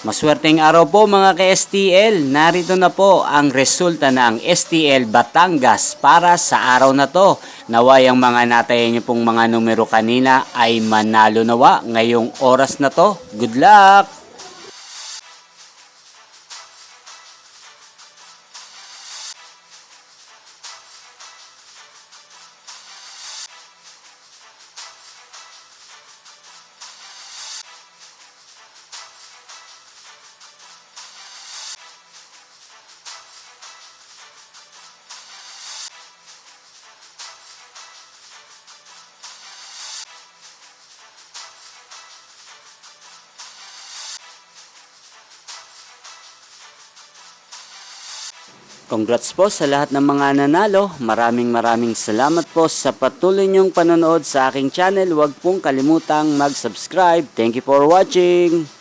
Maswerteng araw po mga ka-STL. Narito na po ang resulta ng STL Batangas para sa araw na to. Naway ang mga natayan niyo pong mga numero kanina ay manalo nawa ngayong oras na to. Good luck! Congrats po sa lahat ng mga nanalo. Maraming salamat po sa patuloy niyong panonood sa aking channel. Huwag pong kalimutang mag-subscribe. Thank you for watching.